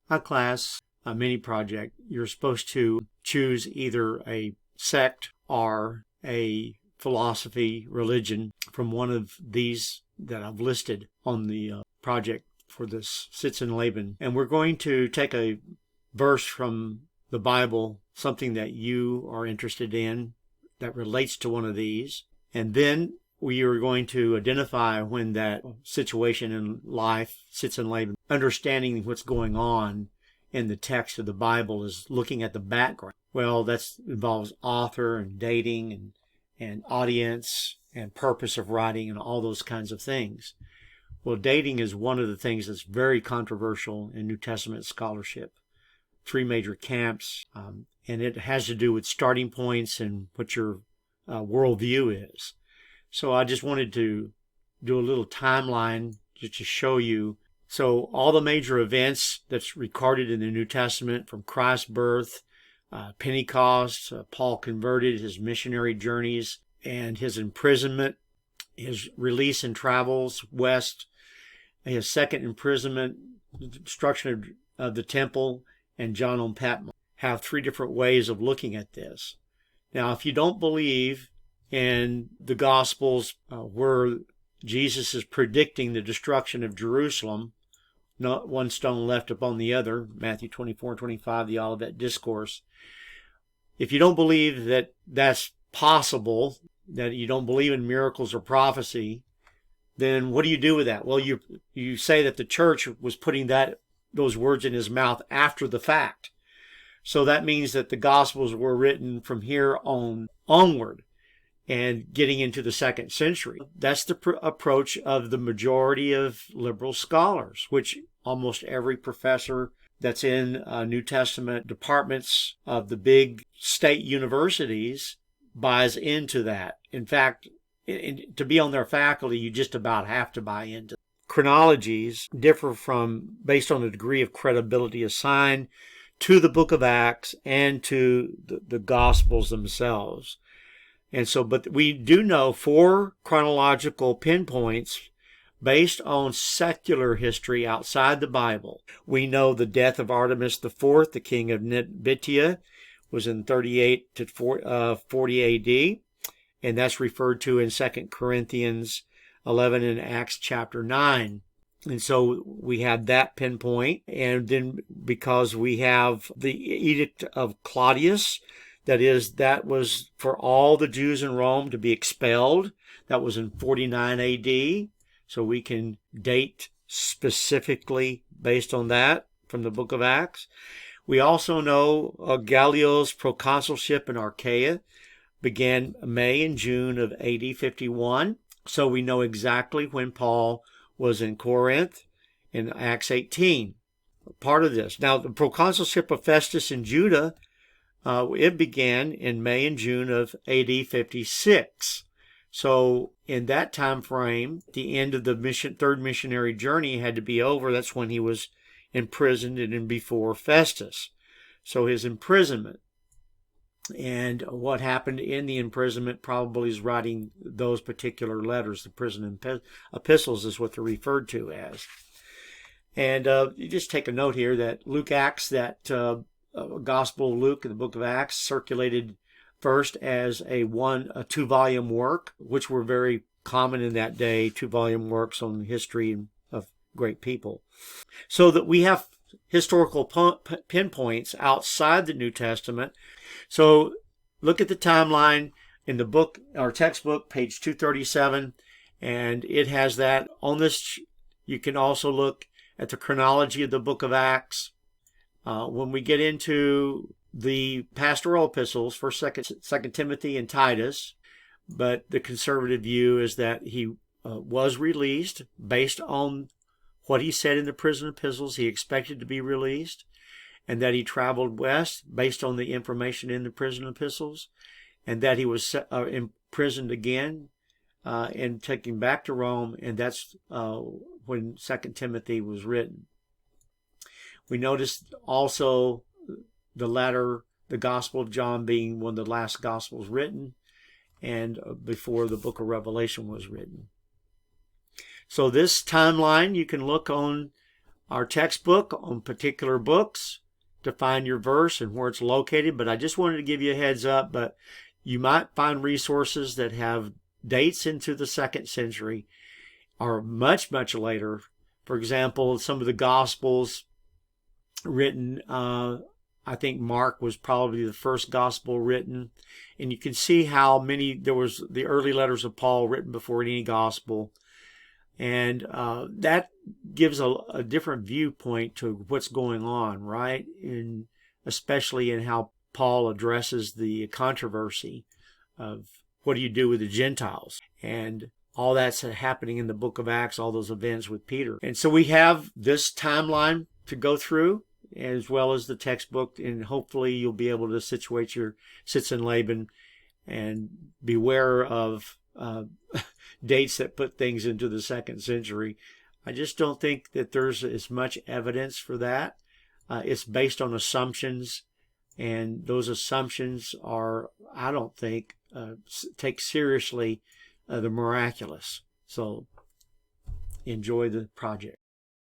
a class, a mini project, you're supposed to choose either a sect or a philosophy, religion from one of these that I've listed on the project for this Sitzenleben. And we're going to take a verse from the Bible, something that you are interested in that relates to one of these. And then we are going to identify when that situation in life, Sitzenleben, understanding what's going on in the text of the Bible is looking at the background. Well, that involves author and dating and audience and purpose of writing and all those kinds of things. Well, dating is one of the things that's very controversial in New Testament scholarship. 3 major camps, and it has to do with starting points and what your worldview is. So I just wanted to do a little timeline just to show you. So all the major events that's recorded in the New Testament, from Christ's birth, Pentecost, Paul converted, his missionary journeys, and his imprisonment, his release and travels west, his second imprisonment, destruction of the temple, and John on Patmos, have 3 different ways of looking at this. Now, if you don't believe in the Gospels where Jesus is predicting the destruction of Jerusalem, not one stone left upon the other, Matthew 24:25, the Olivet Discourse. If you don't believe that that's possible, that you don't believe in miracles or prophecy, then what do you do with that? Well, you say that the church was putting those words in his mouth after the fact. So that means that the Gospels were written from here onward and getting into the 2nd century. That's the approach of the majority of liberal scholars, which almost every professor that's in New Testament departments of the big state universities buys into that. In fact, to be on their faculty, you just about have to buy into it. Chronologies differ based on the degree of credibility assigned to the book of Acts and to the Gospels themselves. And so, but we do know 4 chronological pinpoints based on secular history outside the Bible. We know the death of Artemis IV, the king of Bithynia, was in 38 to 40 AD, and that's referred to in 2 Corinthians 11 and Acts chapter 9. And so we have that pinpoint. And then because we have the Edict of Claudius, that was for all the Jews in Rome to be expelled. That was in 49 AD. So we can date specifically based on that from the book of Acts. We also know Gallio's proconsulship in Achaia began May and June of AD 51. So we know exactly when Paul was in Corinth in Acts 18. Part of this. Now, the proconsulship of Festus in Judah, it began in May and June of AD 56. So in that time frame, the end of the third missionary journey had to be over. That's when he was imprisoned and before Festus. So his imprisonment and what happened in the imprisonment probably is writing those particular letters. The prison epistles is what they're referred to as. And you just take a note here that Luke Acts, that Gospel of Luke in the book of Acts, circulated first as a 2-volume work, which were very common in that day, 2-volume works on the history of great people. So that we have historical pinpoints outside the New Testament. So look at the timeline in the book, our textbook, page 237, and it has that. On this, you can also look at the chronology of the book of Acts. When we get into the pastoral epistles, 1st, 2nd Timothy, and Titus, but the conservative view is that he was released based on what he said in the prison epistles. He expected to be released, and that he traveled west based on the information in the prison epistles, and that he was imprisoned again and taken back to Rome, and that's when 2 Timothy was written. We noticed also the Gospel of John being one of the last Gospels written, and before the book of Revelation was written. So this timeline you can look on our textbook on particular books to find your verse and where it's located, but I just wanted to give you a heads up. But you might find resources that have dates into the 2nd century or much, much later. For example, some of the Gospels written, I think Mark was probably the first gospel written. And you can see how many, there was the early letters of Paul written before any gospel. And that gives a different viewpoint to what's going on, right? And especially in how Paul addresses the controversy of what do you do with the Gentiles? And all that's happening in the book of Acts, all those events with Peter. And so we have this timeline to go through, as well as the textbook, and hopefully you'll be able to situate your Sitz-en-Leben and beware of dates that put things into the 2nd century. I just don't think that there's as much evidence for that. It's based on assumptions, and those assumptions are, I don't think, take seriously the miraculous. So enjoy the project.